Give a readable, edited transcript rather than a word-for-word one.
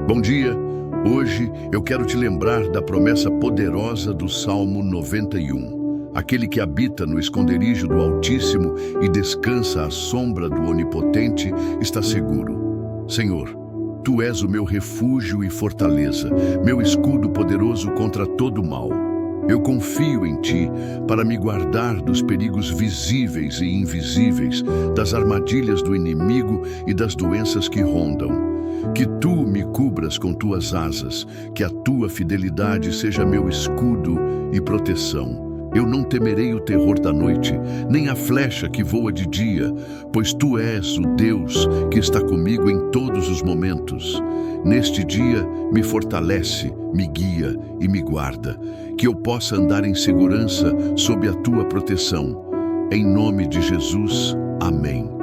Bom dia. Hoje eu quero te lembrar da promessa poderosa do Salmo 91. Aquele que habita no esconderijo do Altíssimo e descansa à sombra do Onipotente está seguro. Senhor, Tu és o meu refúgio e fortaleza, meu escudo poderoso contra todo mal. Eu confio em Ti para me guardar dos perigos visíveis e invisíveis, das armadilhas do inimigo e das doenças que rondam. Que Tu me cubras com Tuas asas, que a Tua fidelidade seja meu escudo e proteção. Eu não temerei o terror da noite, nem a flecha que voa de dia, pois Tu és o Deus que está comigo em todos os momentos. Neste dia, me fortalece, me guia e me guarda, que eu possa andar em segurança sob a Tua proteção. Em nome de Jesus, amém.